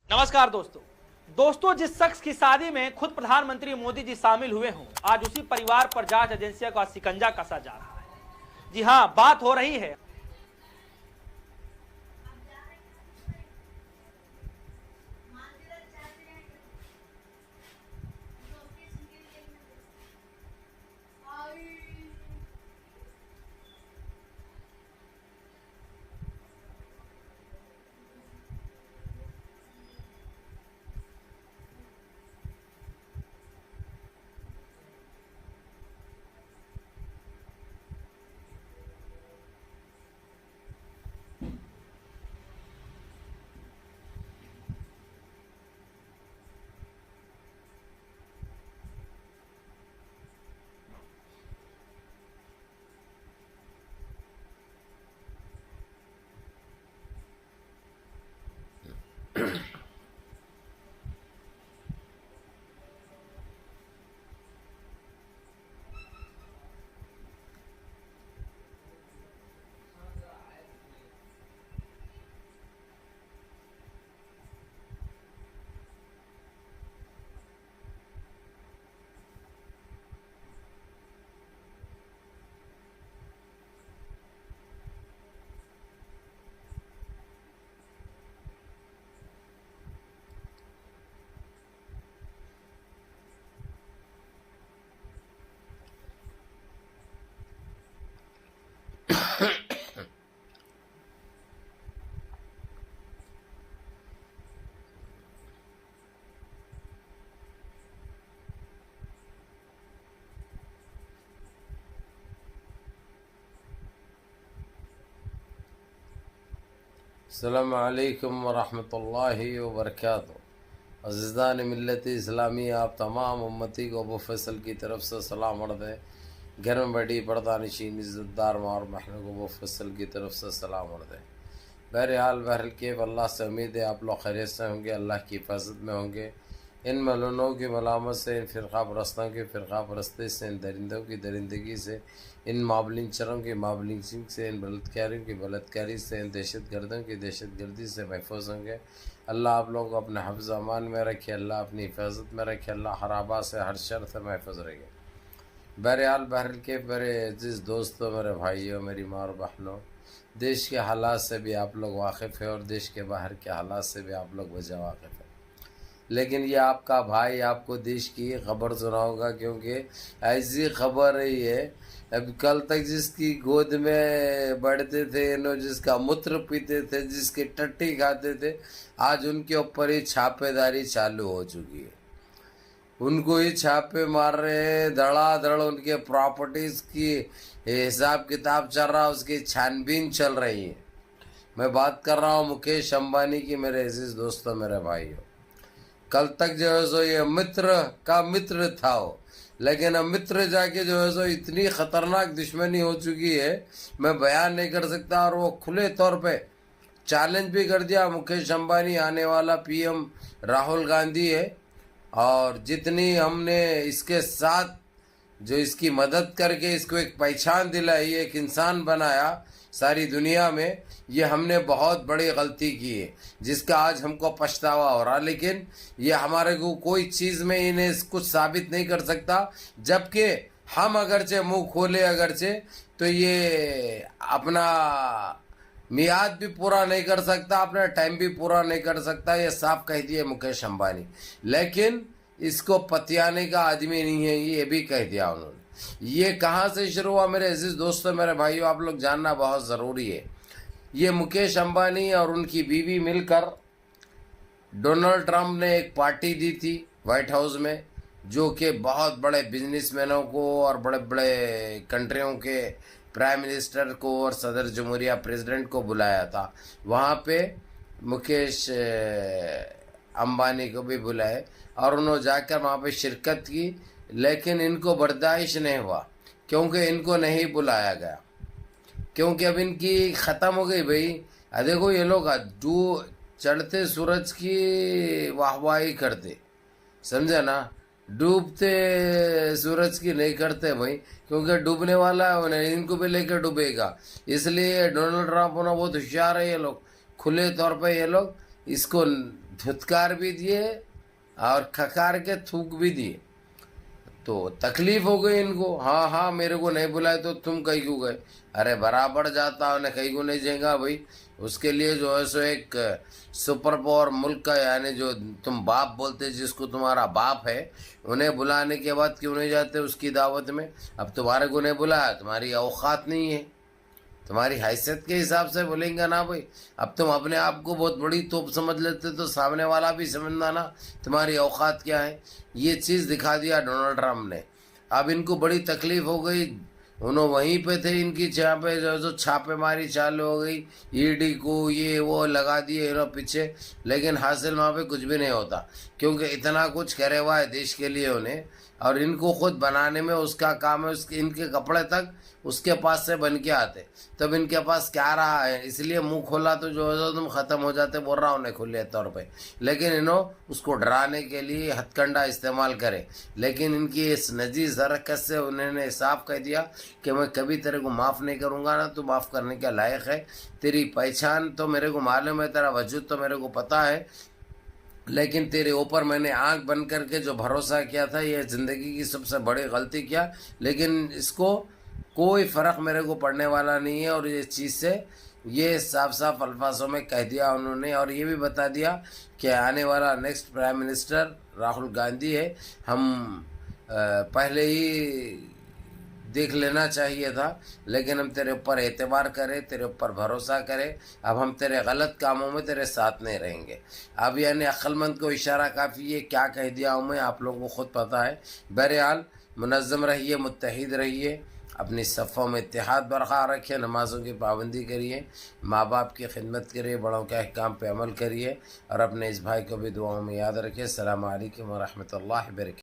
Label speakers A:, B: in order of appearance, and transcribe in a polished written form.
A: नमस्कार दोस्तों, जिस शख्स की शादी में खुद प्रधानमंत्री मोदी जी शामिल हुए हों, आज उसी परिवार पर जांच एजेंसियों का शिकंजा कसा जा रहा है। जी हां, बात हो रही है
B: अस्सलामु अलैकुम वरहमतुल्लाहि वबरकातुहू। अज़ीज़ान मिल्लत इस्लामी, आप तमाम उम्मती को अबू फैसल की तरफ से सलाम अर्ज़ है। घर में बैठी पर्दा नशीन इज़्ज़तदार माँ और बहनों को अबू फैसल की तरफ से सलाम अर्ज़ है। बहरहाल के अल्लाह से उम्मीद है आप लोग खैरियत से होंगे, अल्लाह की हिफाजत में होंगे। इन मलूनों की मलामत से, इन फ़िरक़ा परस्तों की फ़िरक़ा परस्ती से, इन दरिंदों की दरिंदगी से, इन माबलिंचरों की माबलिंचिंग से, इन बलात्कारियों की बलात्कारी से, इन दहशत गर्दों की दहशत गर्दी से महफूज होंगे। अल्लाह आप लोगों को अपने हफ्ज़ अमान में रखे, अल्लाह अपनी हिफाजत में रखे, अल्लाह हर आबा से हर शर से महफूज रखे। बहरहाल के मेरे अजीज़ दोस्तों, मेरे भाइयों, मेरी माँ और बहनों, देश के हालात से भी आप लोग वाकिफ़ है और देश के बाहर के हालात से भी आप लोग वजह वाकिफ़ है। लेकिन ये आपका भाई आपको देश की खबर सुनाऊंगा, क्योंकि ऐसी खबर रही है। अब कल तक जिसकी गोद में बढ़ते थे, नो जिसका मूत्र पीते थे, जिसके टट्टी खाते थे, आज उनके ऊपर ही छापेदारी चालू हो चुकी है। उनको ही छापे मार रहे हैं, धड़ाधड़ उनके प्रॉपर्टीज़ की हिसाब किताब चल रहा है, उसकी छानबीन चल रही है। मैं बात कर रहा हूँ मुकेश अंबानी की। मेरे अजीज़ दोस्तों, मेरे भाइयों, कल तक जो है सो ये मित्र का मित्र था वो, लेकिन अब मित्र जाके जो है सो इतनी ख़तरनाक दुश्मनी हो चुकी है, मैं बयान नहीं कर सकता। और वो खुले तौर पे चैलेंज भी कर दिया, मुकेश अंबानी आने वाला पीएम राहुल गांधी है, और जितनी हमने इसके साथ जो इसकी मदद करके इसको एक पहचान दिलाई, एक इंसान बनाया सारी दुनिया में, ये हमने बहुत बड़ी गलती की है, जिसका आज हमको पछतावा हो रहा। लेकिन ये हमारे को कोई चीज़ में इन्हें कुछ साबित नहीं कर सकता, जबकि हम अगरचे मुंह खोले अगरचे, तो ये अपना मियाद भी पूरा नहीं कर सकता, अपना टाइम भी पूरा नहीं कर सकता। ये साफ कह दिए मुकेश अंबानी। लेकिन इसको पतियाने का आदमी नहीं है, ये भी कह दिया उन्होंने। ये कहाँ से शुरू हुआ मेरे अजीज दोस्तों, मेरे भाइयों, आप लोग जानना बहुत ज़रूरी है। ये मुकेश अंबानी और उनकी बीवी मिलकर डोनाल्ड ट्रंप ने एक पार्टी दी थी वाइट हाउस में, जो कि बहुत बड़े बिजनेसमैनों को और बड़े बड़े कंट्रियों के प्राइम मिनिस्टर को और सदर जमहूरिया प्रेसिडेंट को बुलाया था। वहाँ पे मुकेश अंबानी को भी बुलाए और उन्होंने जाकर वहाँ पे शिरकत की, लेकिन इनको बर्दाश्त नहीं हुआ, क्योंकि इनको नहीं बुलाया गया, क्योंकि अब इनकी ख़त्म हो गई भाई। देखो ये लोग चढ़ते सूरज की वाहवाही करते, समझे ना, डूबते सूरज की नहीं करते भाई, क्योंकि डूबने वाला है उन्हें, इनको भी लेकर डूबेगा। इसलिए डोनाल्ड ट्रंप होना बहुत होशियार है। ये लोग खुले तौर पे ये लोग इसको धुतकार भी दिए और खकार के थूक भी दिए। तो तकलीफ हो गई इनको, हाँ हाँ मेरे को नहीं बुलाए तो तुम कहीं क्यों गए? अरे बराबर जाता उन्हें कहीं को नहीं जाएगा भाई। उसके लिए जो है सो एक सुपर पावर मुल्क का, यानी जो तुम बाप बोलते जिसको तुम्हारा बाप है, उन्हें बुलाने के बाद क्यों नहीं जाते उसकी दावत में? अब तुम्हारे को नहीं बुलाया, तुम्हारी औकात नहीं है, तुम्हारी हैसियत के हिसाब से बोलेंगे ना भाई। अब तुम अपने आप को बहुत बड़ी तोप समझ लेते तो सामने वाला भी समझना ना तुम्हारी औकात क्या है। ये चीज़ दिखा दिया डोनाल्ड ट्रंप ने। अब इनको बड़ी तकलीफ हो गई, उन्होंने वहीं पे थे, इनकी पे जो छापेमारी चालू हो गई, ईडी को ये वो लगा दिए इन्होंने पीछे, लेकिन हासिल वहाँ पे कुछ भी नहीं होता, क्योंकि इतना कुछ करे हुआ है देश के लिए उन्हें, और इनको खुद बनाने में उसका काम है। उसके इनके कपड़े तक उसके पास से बन के आते, तब इनके पास क्या रहा है, इसलिए मुंह खोला तो जो है तुम ख़त्म हो जाते, बोल रहा उन्हें खुले तौर पे। लेकिन इन्हों उसको डराने के लिए हथकंडा इस्तेमाल करे, लेकिन इनकी इस नजीज हरकत से उन्होंने साफ कह दिया कि मैं कभी तेरे को माफ़ नहीं करूँगा, ना तू माफ़ करने के लायक है। तेरी पहचान तो मेरे को मालूम है, तेरा वजूद तो मेरे को पता है, लेकिन तेरे ऊपर मैंने आंख बंद करके जो भरोसा किया था, ये ज़िंदगी की सबसे बड़ी गलती किया। लेकिन इसको कोई फ़र्क मेरे को पड़ने वाला नहीं है। और ये चीज़ से ये साफ साफ अल्फाजों में कह दिया उन्होंने, और ये भी बता दिया कि आने वाला next prime minister Rahul Gandhi है। हम पहले ही देख लेना चाहिए था, लेकिन हम तेरे ऊपर एतबार करें, तेरे ऊपर भरोसा करें। अब हम तेरे गलत कामों में तेरे साथ नहीं रहेंगे। अब यानी अक्लमंद को इशारा काफ़ी है, क्या कह दिया हूँ मैं आप लोगों को खुद पता है। बहरहाल मुनज़्ज़म रहिए, मुत्तहिद रहिए, अपनी सफ़ों में इत्तेहाद बरकरार रखिए, नमाज़ों की पाबंदी करिए, माँ बाप की खिदमत करिए, बड़ों के अहकाम पे अमल करिए, और अपने इस भाई को भी दुआओं में याद रखिए। अस्सलामु अलैकुम व रहमतुल्लाहि व बरकातहू।